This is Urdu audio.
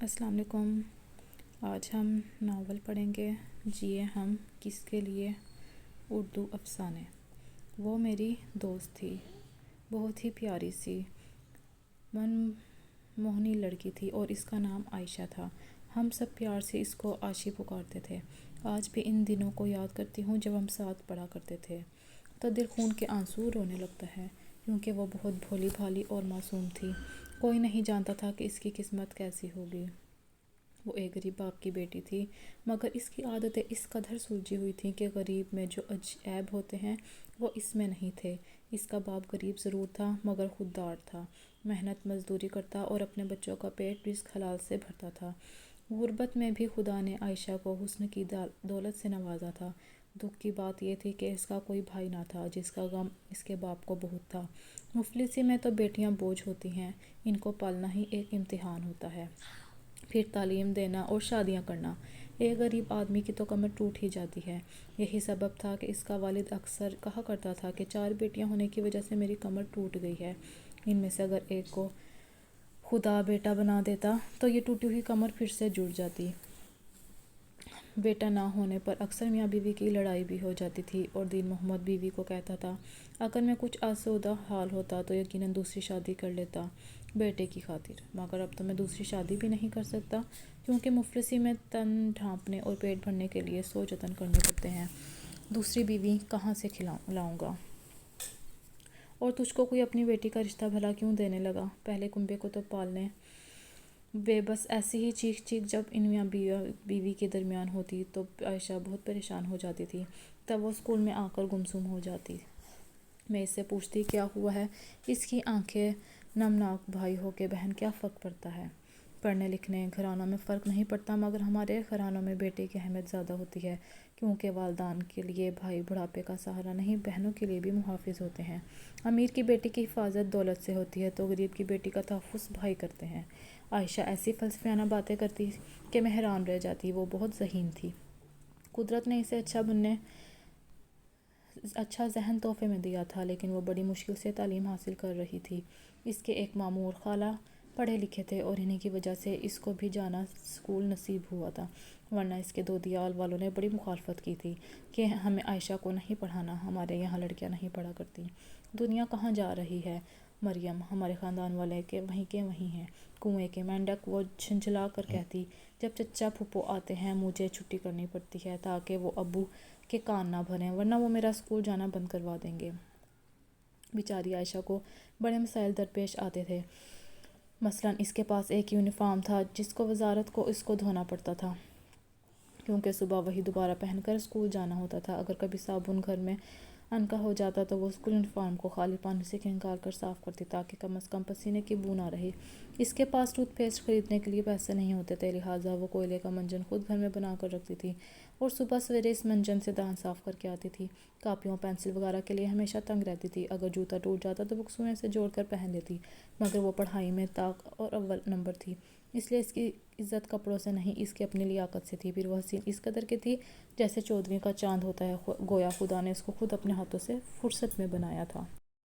السلام علیکم۔ آج ہم ناول پڑھیں گے جیے ہم کس کے لیے، اردو افسانے۔ وہ میری دوست تھی، بہت ہی پیاری سی من موہنی لڑکی تھی اور اس کا نام عائشہ تھا۔ ہم سب پیار سے اس کو عائشی پکارتے تھے۔ آج بھی ان دنوں کو یاد کرتی ہوں جب ہم ساتھ پڑھا کرتے تھے تو دل خون کے آنسو رونے لگتا ہے، کیونکہ وہ بہت بھولی بھالی اور معصوم تھی۔ کوئی نہیں جانتا تھا کہ اس کی قسمت کیسی ہوگی۔ وہ ایک غریب باپ کی بیٹی تھی، مگر اس کی عادتیں اس قدر سلجھی ہوئی تھیں کہ غریب میں جو عیب ہوتے ہیں وہ اس میں نہیں تھے۔ اس کا باپ غریب ضرور تھا مگر خوددار تھا، محنت مزدوری کرتا اور اپنے بچوں کا پیٹ رزق حلال سے بھرتا تھا۔ غربت میں بھی خدا نے عائشہ کو حسن کی دولت سے نوازا تھا۔ دکھ کی بات یہ تھی کہ اس کا کوئی بھائی نہ تھا، جس کا غم اس کے باپ کو بہت تھا۔ مفلسی میں تو بیٹیاں بوجھ ہوتی ہیں، ان کو پالنا ہی ایک امتحان ہوتا ہے، پھر تعلیم دینا اور شادیاں کرنا۔ ایک غریب آدمی کی تو کمر ٹوٹ ہی جاتی ہے۔ یہی سبب تھا کہ اس کا والد اکثر کہا کرتا تھا کہ 4 بیٹیاں ہونے کی وجہ سے میری کمر ٹوٹ گئی ہے۔ ان میں سے اگر ایک کو خدا بیٹا بنا دیتا تو یہ ٹوٹی ہوئی کمر پھر سے جڑ جاتی۔ بیٹا نہ ہونے پر اکثر میاں بیوی کی لڑائی بھی ہو جاتی تھی اور دین محمد بیوی کو کہتا تھا، اگر میں کچھ آسودہ حال ہوتا تو یقیناً دوسری شادی کر لیتا بیٹے کی خاطر، مگر اب تو میں دوسری شادی بھی نہیں کر سکتا، کیونکہ مفلسی میں تن ڈھانپنے اور پیٹ بھرنے کے لیے 100 جتن کرنے پڑتے ہیں۔ دوسری بیوی کہاں سے لاؤں گا؟ اور تجھ کو کوئی اپنی بیٹی کا رشتہ بھلا کیوں دینے لگا؟ پہلے کنبے کو تو پالنے۔ بس ایسی ہی چیخ جب ان میاں بیوی کے درمیان ہوتی تو عائشہ بہت پریشان ہو جاتی تھی۔ تب وہ اسکول میں آ کر گمسم ہو جاتی۔ میں اس سے پوچھتی کیا ہوا ہے؟ اس کی آنکھیں نمناک۔ بھائی ہو کے بہن کیا فرق پڑتا ہے؟ پڑھنے لکھنے گھرانوں میں فرق نہیں پڑتا، مگر ہمارے گھرانوں میں بیٹے کی اہمیت زیادہ ہوتی ہے، کیونکہ والدان کے لیے بھائی بڑھاپے کا سہارا نہیں، بہنوں کے لیے بھی محافظ ہوتے ہیں۔ امیر کی بیٹی کی حفاظت دولت سے ہوتی ہے تو غریب کی بیٹی کا تحفظ بھائی کرتے ہیں۔ عائشہ ایسی فلسفیانہ باتیں کرتی کہ میں حیران رہ جاتی۔ وہ بہت ذہین تھی۔ قدرت نے اسے اچھا ذہن تحفے میں دیا تھا، لیکن وہ بڑی مشکل سے تعلیم حاصل کر رہی تھی۔ اس کے ایک ماموں اور خالہ پڑھے لکھے تھے اور انہی کی وجہ سے اس کو بھی جانا اسکول نصیب ہوا تھا، ورنہ اس کے دودیال والوں نے بڑی مخالفت کی تھی کہ ہمیں عائشہ کو نہیں پڑھانا، ہمارے یہاں لڑکیاں نہیں پڑھا کرتی۔ دنیا کہاں جا رہی ہے مریم؟ ہمارے خاندان والے کے وہیں ہیں، کنویں کے مینڈک۔ وہ جھنجھلا کر کہتی، جب چچا پھپھو آتے ہیں مجھے چھٹی کرنی پڑتی ہے تاکہ وہ ابو کے کان نہ بھریں، ورنہ وہ میرا اسکول جانا بند کروا دیں گے۔ بیچاری عائشہ کو بڑے مسائل درپیش آتے تھے۔ مثلاً اس کے پاس ایک یونیفارم تھا جس کو وزارت کو اس کو دھونا پڑتا تھا، کیونکہ صبح وہی دوبارہ پہن کر اسکول جانا ہوتا تھا۔ اگر کبھی صابن گھر میں عنقا ہو جاتا تو وہ اسکول یونیفارم کو خالی پانی سے کھنگال کر صاف کرتی تاکہ کم از کم پسینے کی بو نہ رہے۔ اس کے پاس ٹوتھ پیسٹ خریدنے کے لیے پیسے نہیں ہوتے تھے، لہٰذا وہ کوئلے کا منجن خود گھر میں بنا کر رکھتی تھی اور صبح سویرے اس منجن سے دہان صاف کر کے آتی تھی۔ کاپیوں پینسل وغیرہ کے لیے ہمیشہ تنگ رہتی تھی۔ اگر جوتا ٹوٹ جاتا تو وہ سوئیں سے جوڑ کر پہن لیتی، مگر وہ پڑھائی میں طاق اور اول نمبر تھی، اس لیے اس کی عزت کپڑوں سے نہیں، اس کی اپنی لیاقت سے تھی۔ پھر وہ حسین اس قدر کی تھی جیسے 14ویں کا چاند ہوتا ہے، گویا خدا نے اس کو خود اپنے ہاتھوں سے فرصت میں بنایا تھا۔